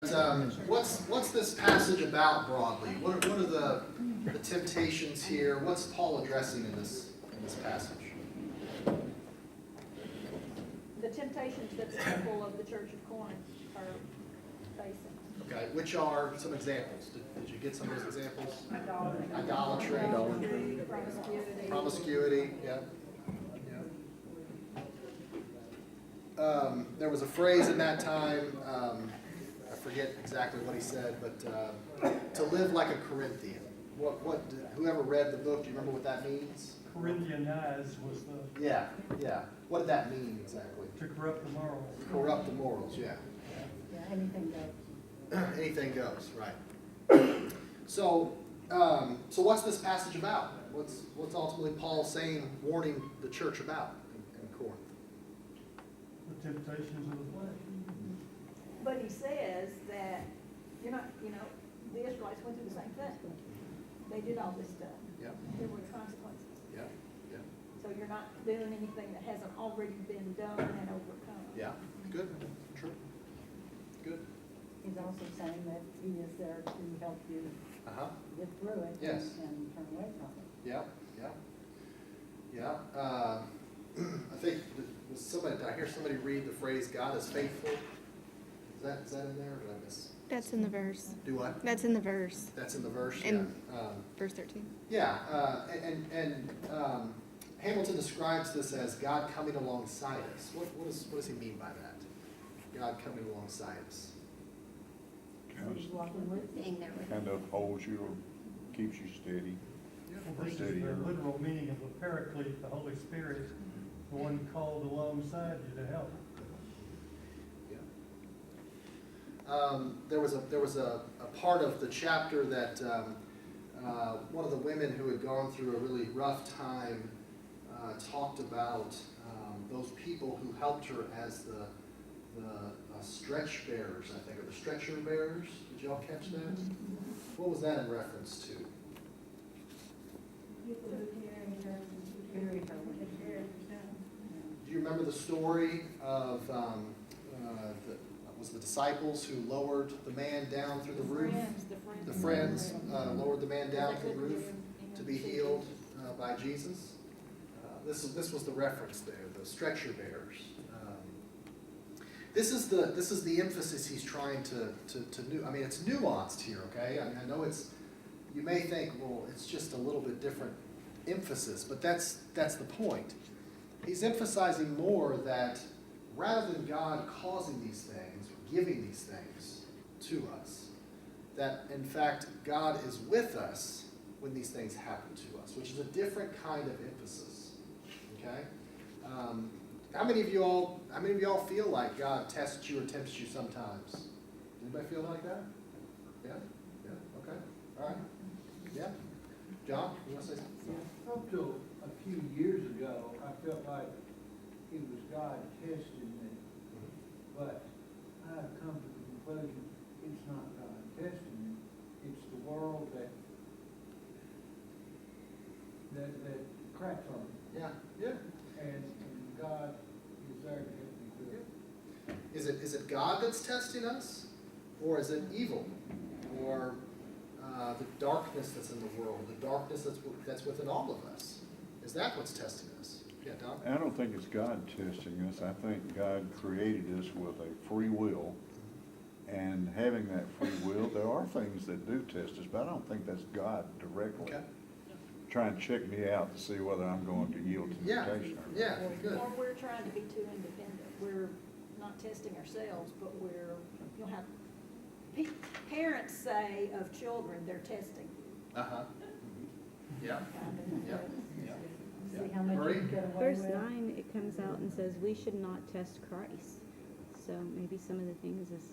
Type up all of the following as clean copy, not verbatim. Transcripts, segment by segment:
What's this passage about broadly? What are the temptations here? What's Paul addressing in this passage? The temptations that the people of the Church of Corinth are facing. Okay, which are some examples? Did you get some of those examples? Idolatry, Idolatry, promiscuity, yeah. There was a phrase in that time, I forget exactly what he said, but to live like a Corinthian. Whoever read the book, do you remember what that means? Corinthianize was the... Yeah. What did that mean exactly? To corrupt the morals. Corrupt the morals, yeah. Yeah, anything goes. Anything goes, right. So what's this passage about? What's ultimately Paul saying, warning the church about in Corinth? The temptations of the flesh. But he says that the Israelites went through the same thing. They did all this stuff. Yeah. There were consequences. Yeah. So you're not doing anything that hasn't already been done and overcome. Yeah. Good. True. Good. He's also saying that he is there to help you get through it Yes. and turn away from it. Yeah. I think did I hear somebody read the phrase "God is faithful"? Is that in there? Or did I miss? That's in the verse. Do what? That's in the verse. That's in the verse. In yeah. verse 13. Yeah. Hamilton describes this as God coming alongside us. What does he mean by that? God coming alongside us. He's walking with you. Being there with Kind of holds you or keeps you steady. Well, this is the literal meaning of the Paraclete, the Holy Spirit, the one called alongside you to help. There was a part of the chapter that one of the women who had gone through a really rough time talked about those people who helped her as the stretch bearers, I think, or the stretcher bearers. Did y'all catch that? What was that in reference to? Do you remember the story of was the disciples who lowered the man down through the roof? The friends lowered the man down through the roof to be healed by Jesus. This was the reference there, the stretcher bearers. This is the emphasis he's trying to I mean, it's nuanced here, okay? I mean, I know you may think, well, it's just a little bit different emphasis, but that's the point. He's emphasizing more that rather than God causing these things, or giving these things to us, that in fact God is with us when these things happen to us, which is a different kind of emphasis. Okay? How many of you all feel like God tests you or tempts you sometimes? Anybody feel like that? Yeah? Okay. All right. Yeah? John, you want to say something? Up till a few years ago, I felt like it was God testing me. But I have come to the conclusion it's not God testing me. It's the world that cracks on me. Yeah. And God is there to help me through it. Is it God that's testing us? Or is it evil? Or the darkness that's in the world, the darkness that's within all of us? Is that what's testing us? Yeah, Don? I don't think it's God testing us. I think God created us with a free will. And having that free will, there are things that do test us, but I don't think that's God directly. Okay. Trying to check me out to see whether I'm going to yield to temptation or not. Yeah, good. Or we're trying to be too independent. We're not testing ourselves, but you'll have parents say of children, they're testing. Uh-huh. Yeah. See how much you can get away Verse with. 9, it comes out and says we should not test Christ. So maybe some of the things is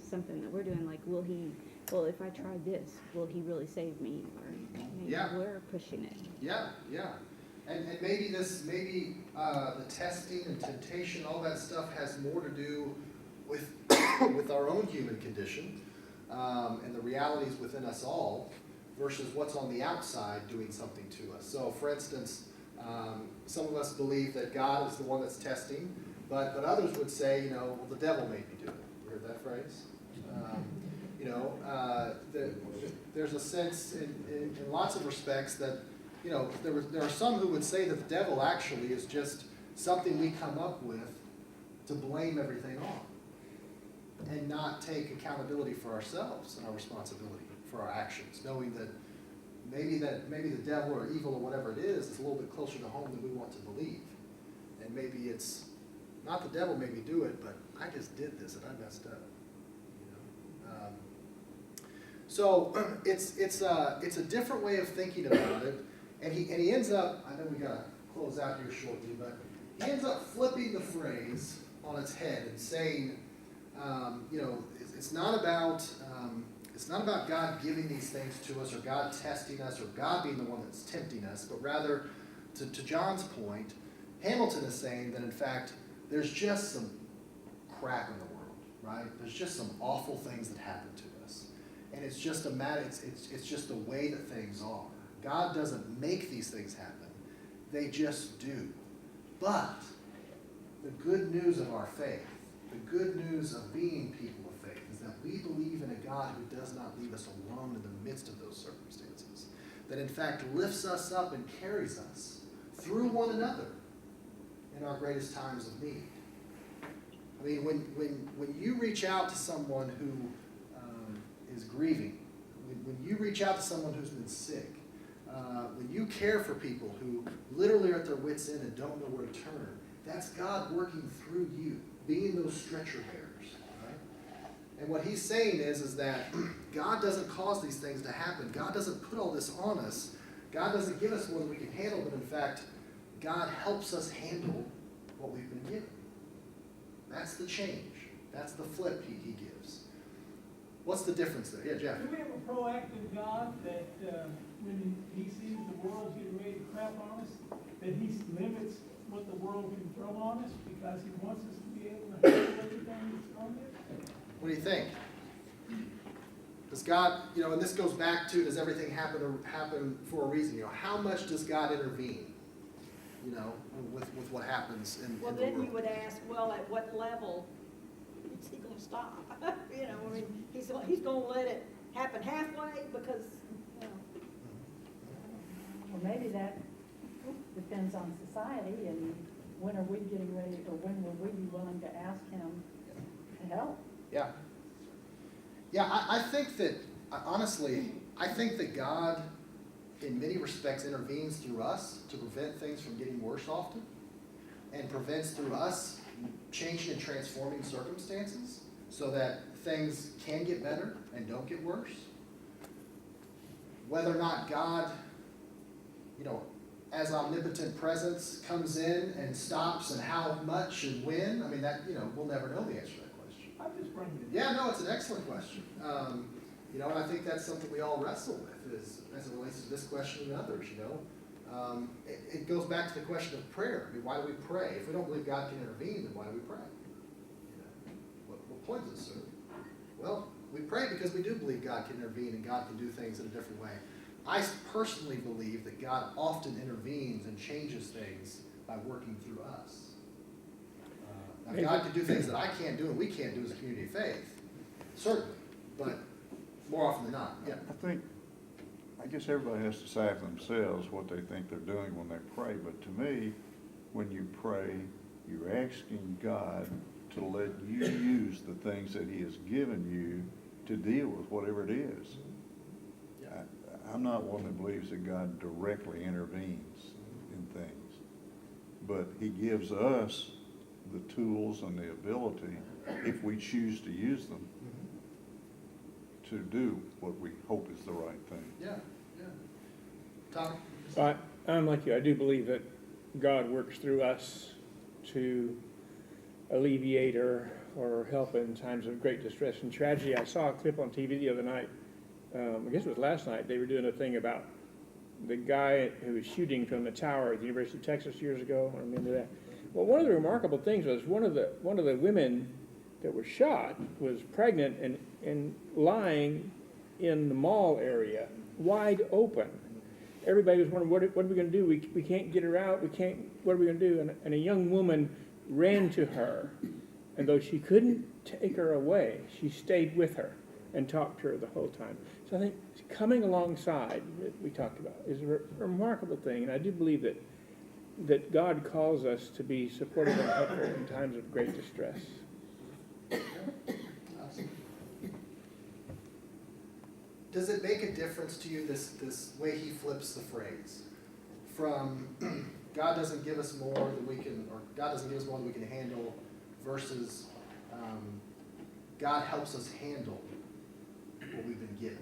something that we're doing, like, if I try this, will he really save me? Or maybe we're pushing it. Yeah. And maybe the testing and temptation, all that stuff has more to do with with our own human condition and the realities within us all versus what's on the outside doing something to us. So, for instance, some of us believe that God is the one that's testing, but others would say, well, the devil made me do it. You heard that phrase? there's a sense in lots of respects that, there are some who would say that the devil actually is just something we come up with to blame everything on and not take accountability for ourselves and our responsibility for our actions, knowing that maybe the devil or evil or whatever it is a little bit closer to home than we want to believe. And maybe it's not the devil made me do it, but I just did this and I messed up. So it's a different way of thinking about it, and he ends up. I know we gotta close out here shortly, but he ends up flipping the phrase on its head and saying, it's not about God giving these things to us or God testing us or God being the one that's tempting us, but rather, to John's point, Hamilton is saying that in fact there's just some crap in the world, right? There's just some awful things that happen to us. And it's just a matter, it's just the way that things are. God doesn't make these things happen. They just do. But the good news of our faith, the good news of being people of faith, is that we believe in a God who does not leave us alone in the midst of those circumstances. That in fact lifts us up and carries us through one another in our greatest times of need. I mean, when you reach out to someone who is grieving, when you reach out to someone who's been sick, when you care for people who literally are at their wits' end and don't know where to turn, that's God working through you, being those stretcher bearers, right? And what he's saying is that God doesn't cause these things to happen. God doesn't put all this on us. God doesn't give us more than we can handle, but in fact, God helps us handle what we've been given. That's the change. That's the flip he gives. What's the difference there? Yeah, Jeff. Do we have a proactive God that when he sees the world getting ready to crap on us, that he limits what the world can throw on us because he wants us to be able to handle everything that's thrown at us? What do you think? Does God, and this goes back to, does everything happen for a reason? How much does God intervene, with what happens in the world? Well, then you would ask, well, at what level is he going to stop? He's going to let it happen halfway because, Well, maybe that depends on society, and when are we getting ready, or when will we be willing to ask him to help? Yeah. Yeah, I think that, honestly, I think that God, in many respects, intervenes through us to prevent things from getting worse often, and prevents through us changing and transforming circumstances so that things can get better and don't get worse. Whether or not God, as omnipotent presence comes in and stops, and how much and when, we'll never know the answer to that question. I'm just bringing it. Yeah, no, it's an excellent question. And I think that's something we all wrestle with as it relates to this question and others, It goes back to the question of prayer. Why do we pray? If we don't believe God can intervene, then why do we pray? What point does it serve? Well, we pray because we do believe God can intervene and God can do things in a different way. I personally believe that God often intervenes and changes things by working through us. Now, God can do things that I can't do and we can't do as a community of faith, certainly, but more often than not, yeah. I guess everybody has to decide for themselves what they think they're doing when they pray, but to me, when you pray, you're asking God to let you use the things that he has given you to deal with whatever it is. I'm not one that believes that God directly intervenes in things, but he gives us the tools and the ability, if we choose to use them, to do what we hope is the right thing. Yeah. Tom? I'm like you. I do believe that God works through us to alleviate or help in times of great distress and tragedy. I saw a clip on TV the other night. I guess it was last night. They were doing a thing about the guy who was shooting from the tower at the University of Texas years ago. I remember that. Well, one of the remarkable things was one of the women that was shot was pregnant and lying in the mall area, wide open. Everybody was wondering, what are we going to do? We can't get her out. What are we going to do? And a young woman ran to her, and though she couldn't take her away, she stayed with her and talk to her the whole time. So I think coming alongside, that we talked about, is a remarkable thing, and I do believe that God calls us to be supportive and helpful in times of great distress. Does it make a difference to you, this way he flips the phrase? From God doesn't give us more than we can, or God doesn't give us more than we can handle, versus God helps us handle what we've been given.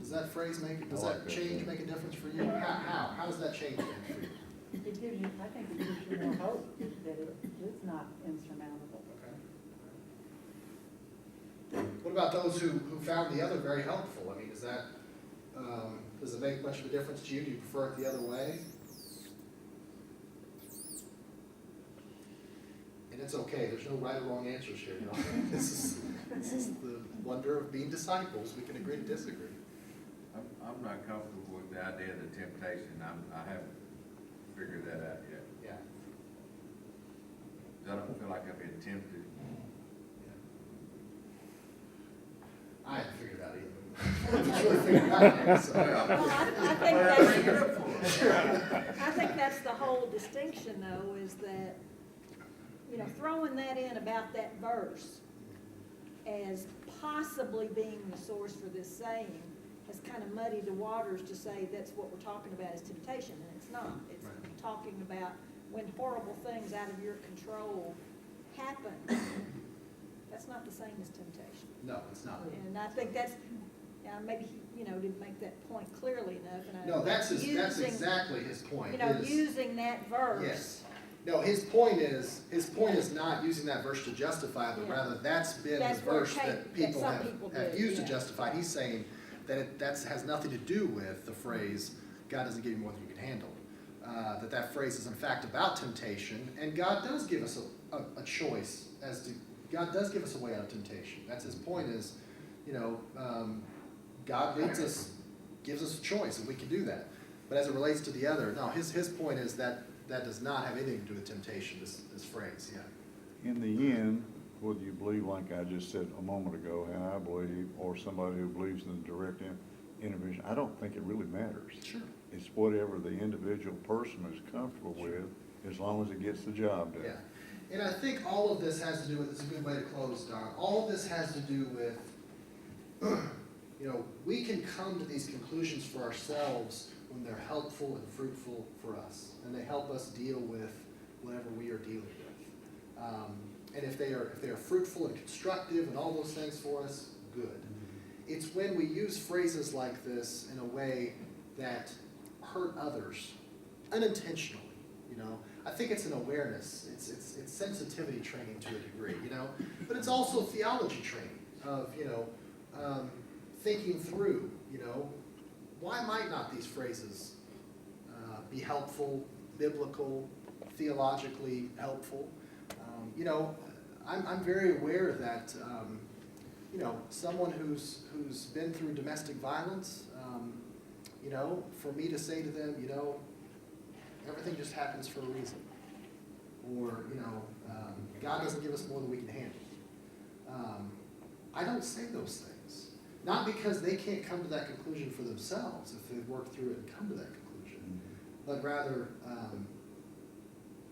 Does that phrase does that change make a difference for you? How does that change things for you? It gives you, I think it gives you more hope that it is not insurmountable. Okay. What about those who found the other very helpful? I mean, does it make much of a difference to you? Do you prefer it the other way? And it's okay. There's no right or wrong answers here. You know? This is the wonder of being disciples. We can agree to disagree. I'm not comfortable with the idea of the temptation. I haven't figured that out yet. Yeah. I don't feel like I've been tempted. I haven't figured it out either. It's really figured out yet, so. Well, I think that's the whole distinction, though, is that, throwing that in about that verse as possibly being the source for this saying has kind of muddied the waters to say that's what we're talking about is temptation, and it's not. It's Right. talking about when horrible things out of your control happen. That's not the same as temptation. No, it's not. And I think that's, maybe he, didn't make that point clearly enough. And No, that's exactly his point. Using that verse. Yes. No, his point is not using that verse to justify it, but Yeah. rather that's been That's the where verse that people some have people do, used to yeah. justify. He's saying that that has nothing to do with the phrase, God doesn't give you more than you can handle. That phrase is in fact about temptation, and God does give us a choice God does give us a way out of temptation. That's his point is, God gives us a choice, and we can do that. But as it relates to the other, no, his point is that does not have anything to do with temptation, this phrase, yeah. In the end, whether you believe, like I just said a moment ago, and I believe, or somebody who believes in direct intervention, I don't think it really matters. Sure. It's whatever the individual person is comfortable with, as long as it gets the job done. Yeah. And I think all of this has to do with, it's a good way to close, Don, all of this has to do with, we can come to these conclusions for ourselves when they're helpful and fruitful for us, and they help us deal with whatever we are dealing with. And if they are fruitful and constructive and all those things for us, good. It's when we use phrases like this in a way that hurt others unintentionally. I think it's an awareness. It's sensitivity training to a degree. But it's also theology training of thinking through. Why might not these phrases be helpful, biblical, theologically helpful? I'm very aware that someone who's been through domestic violence, for me to say to them, everything just happens for a reason, or God doesn't give us more than we can handle. I don't say those things, not because they can't come to that conclusion for themselves if they've worked through it and come to that conclusion, but rather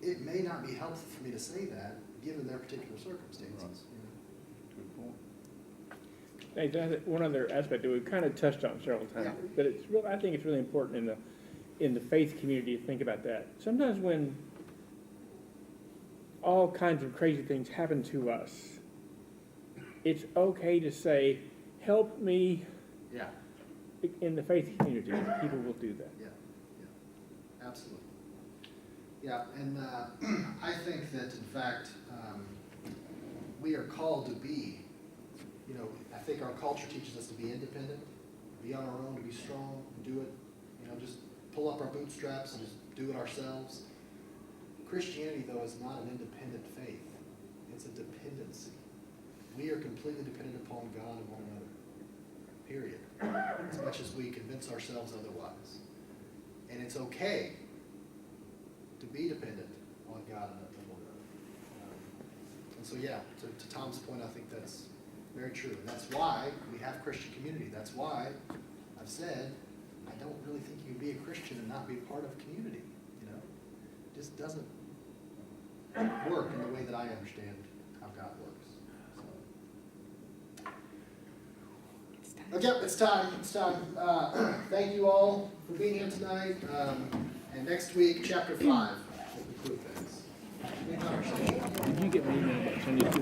it may not be helpful for me to say that given their particular circumstances. Good point. Hey, one other aspect that we've kind of touched on several times, Yeah. but I think it's really important in the faith community to think about that. Sometimes when all kinds of crazy things happen to us, it's okay to say, help me Yeah, in the faith community. People will do that. yeah, absolutely. Yeah, and I think that in fact, we are called to be, I think our culture teaches us to be independent, be on our own, to be strong, do it, just pull up our bootstraps and just do it ourselves. Christianity, though, is not an independent faith. It's a dependency. We are completely dependent upon God and one another, period, as much as we convince ourselves otherwise. And it's okay to be dependent on God and one another. And so, yeah, to Tom's point, I think that's very true. And that's why we have Christian community. That's why I've said, I don't really think you can be a Christian and not be part of community, you know? It just doesn't work in the way that I understand how God works. So. Okay, it's time. Thank you all for being here tonight. And next week, chapter 5 will conclude things. Good conversation. Did you get my email about Sunday school?